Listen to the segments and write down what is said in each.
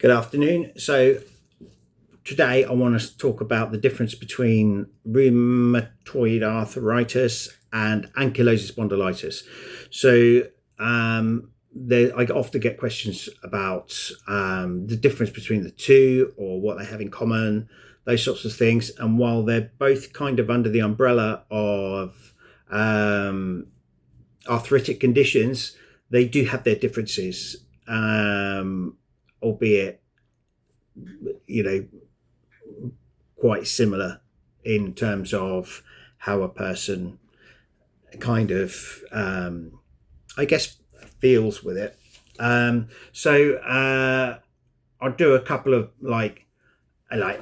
Good afternoon. So today I want to talk about the difference between rheumatoid arthritis and ankylosing spondylitis. So I often get questions about the difference between the two or what they have in common, those sorts of things. And while they're both kind of under the umbrella of arthritic conditions, they do have their differences, albeit quite similar in terms of how a person kind of I guess feels with it. I'll do a couple of like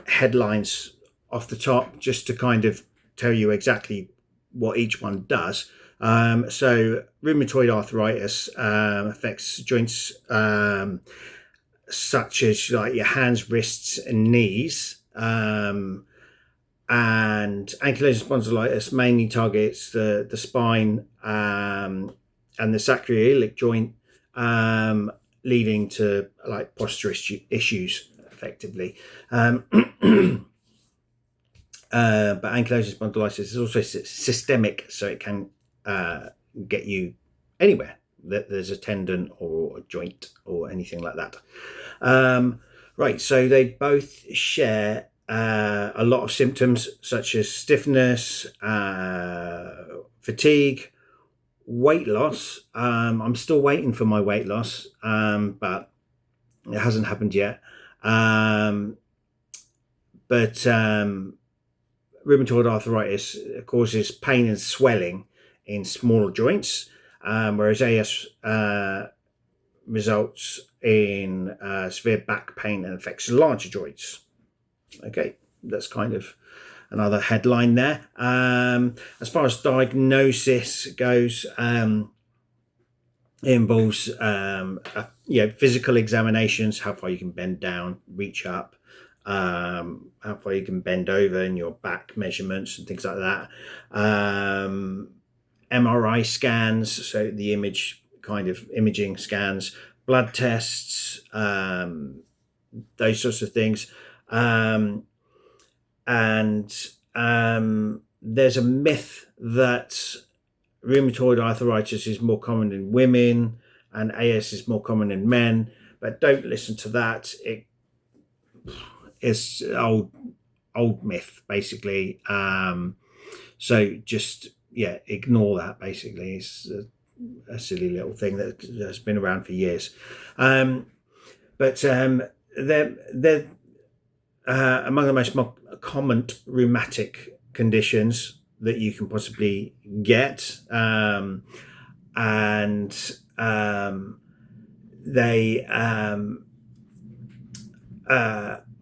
headlines off the top just to kind of tell you exactly what each one does. So rheumatoid arthritis affects joints such as like your hands, wrists, and knees. And ankylosing spondylitis mainly targets the spine and the sacroiliac joint, leading to like postural issues effectively. But ankylosing spondylitis is also systemic, so it can get you anywhere that there's a tendon or a joint or anything like that. Right, so they both share a lot of symptoms such as stiffness, fatigue, weight loss. I'm still waiting for my weight loss, but it hasn't happened yet. But rheumatoid arthritis causes pain and swelling in smaller joints, whereas AS results in severe back pain and affects larger joints. Okay, that's kind of another headline there. As far as diagnosis goes, it involves physical examinations, how far you can bend down, reach up, how far you can bend over, in your back measurements and things like that. MRI scans, so the imaging scans, blood tests, those sorts of things. There's a myth that rheumatoid arthritis is more common in women and AS is more common in men, but don't listen to that. It is old myth, basically. So just ignore that. Basically, it's a silly little thing that has been around for years. But they're among the most common rheumatic conditions that you can possibly get, and they are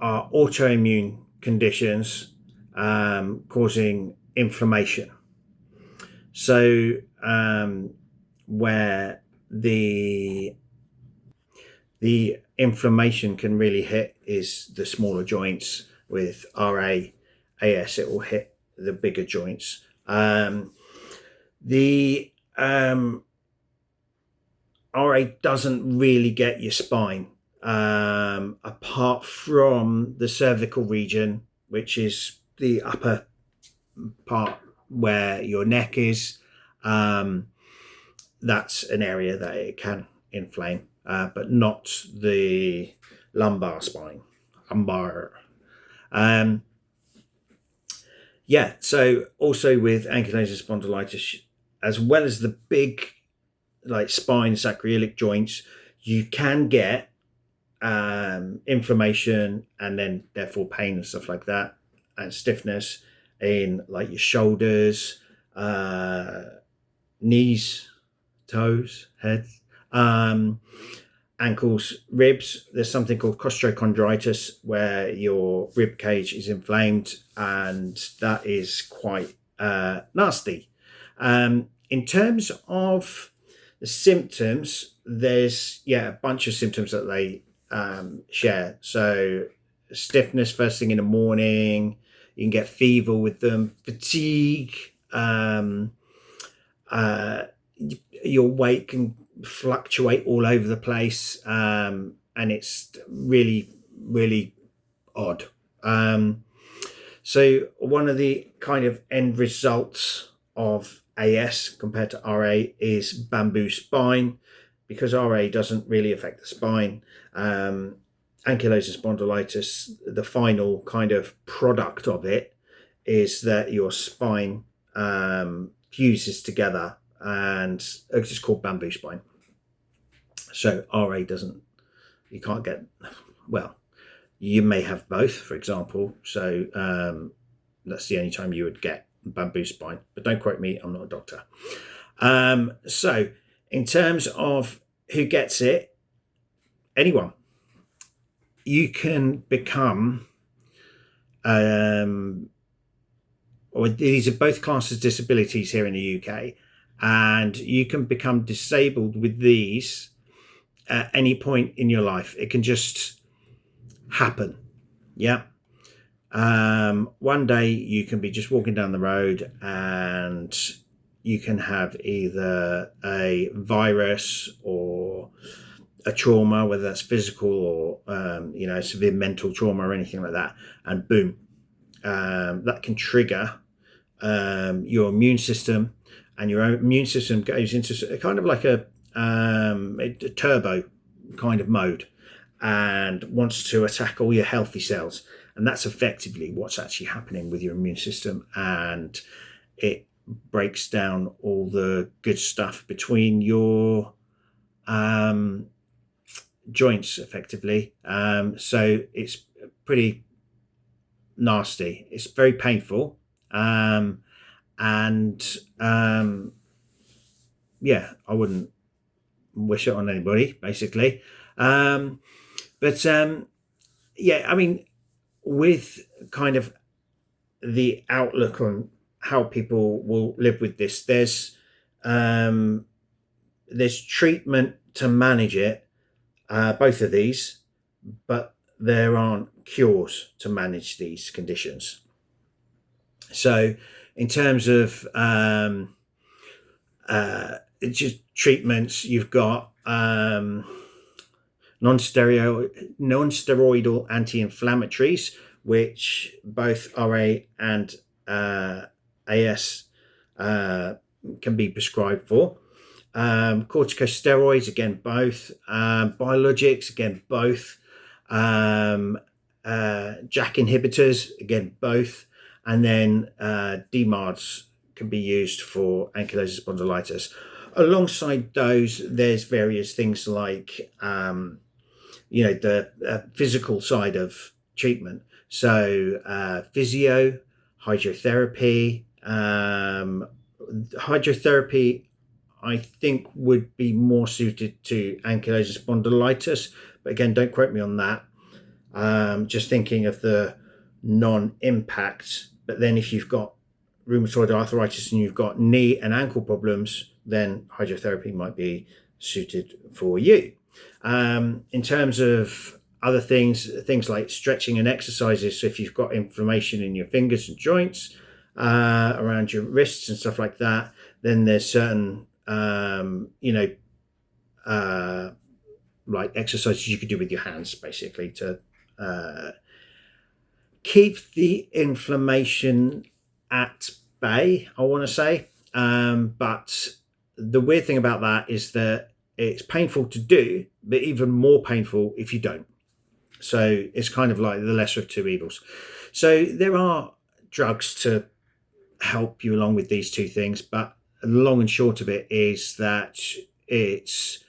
autoimmune conditions causing inflammation. So where the inflammation can really hit is the smaller joints. With AS, it will hit the bigger joints. The RA doesn't really get your spine, apart from the cervical region, which is the upper part where your neck is. That's an area that it can inflame, but not the lumbar spine. So also with ankylosing spondylitis, as well as the big like spine, sacroiliac joints, you can get inflammation and then therefore pain and stuff like that, and stiffness in like your shoulders, knees, toes, heads, ankles, ribs. There's something called costochondritis where your rib cage is inflamed, and that is quite nasty. In terms of the symptoms, there's a bunch of symptoms that they share. So stiffness first thing in the morning, you can get fever with them, fatigue, your weight can fluctuate all over the place, and and it's really, really odd. So one of the kind of end results of AS compared to RA is bamboo spine, because RA doesn't really affect the spine. Ankylosing spondylitis, the final kind of product of it is that your spine fuses together, and it's just called bamboo spine. So RA doesn't, you can't get, well, you may have both, for example. So that's the only time you would get bamboo spine, but don't quote me, I'm not a doctor. So in terms of who gets it, anyone. You can become, or these are both classed as disabilities here in the UK, and you can become disabled with these at any point in your life. It can just happen. Yeah. One day you can be just walking down the road and you can have either a virus or a trauma, whether that's physical or severe mental trauma or anything like that, and boom, that can trigger your immune system, and your immune system goes into kind of like a turbo kind of mode and wants to attack all your healthy cells. And that's effectively what's actually happening with your immune system, and it breaks down all the good stuff between your joints effectively. So it's pretty nasty. It's very painful. Yeah, I wouldn't wish it on anybody, basically. Yeah, I mean, with kind of the outlook on how people will live with this, there's treatment to manage it, both of these, but there aren't cures to manage these conditions. So in terms of just treatments, you've got non-steroidal anti-inflammatories, which both RA and AS can be prescribed for. Corticosteroids, again, both. Biologics, again, both. JAK inhibitors, again, both. And then DMARDs can be used for ankylosing spondylitis. Alongside those, there's various things like the physical side of treatment. So physio, hydrotherapy. Hydrotherapy, I think, would be more suited to ankylosing spondylitis, but again, don't quote me on that. Just thinking of the non-impact. But then if you've got rheumatoid arthritis and you've got knee and ankle problems, then hydrotherapy might be suited for you. In terms of other things like stretching and exercises, so if you've got inflammation in your fingers and joints, around your wrists and stuff like that, then there's certain like exercises you could do with your hands, basically, to keep the inflammation at bay, I want to say. But the weird thing about that is that it's painful to do, but even more painful if you don't. So it's kind of like the lesser of two evils. So there are drugs to help you along with these two things, but the long and short of it is that it's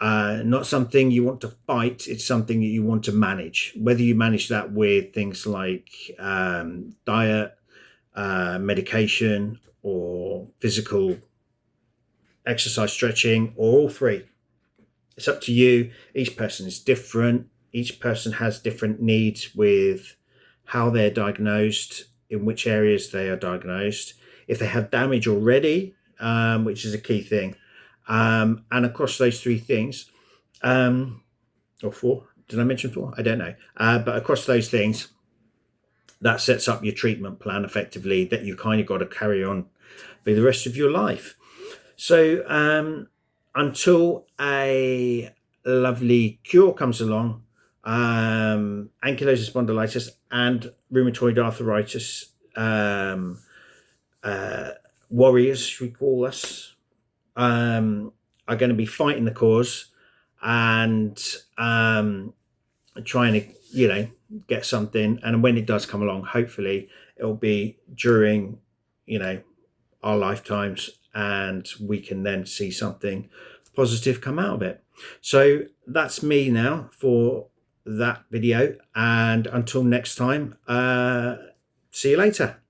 not something you want to fight, it's something that you want to manage. Whether you manage that with things like diet, medication, or physical exercise, stretching, or all three. It's up to you. Each person is different. Each person has different needs with how they're diagnosed, in which areas they are diagnosed, if they have damage already, which is a key thing. And across those three things, or four, did I mention four? I don't know. But across those things, that sets up your treatment plan effectively that you kind of got to carry on for the rest of your life. So until a lovely cure comes along, ankylosing spondylitis and rheumatoid arthritis warriors, we call us, are going to be fighting the cause and trying to, get something. And when it does come along, hopefully it'll be during, our lifetimes, and we can then see something positive come out of it. So that's me now for that video, and until next time, see you later.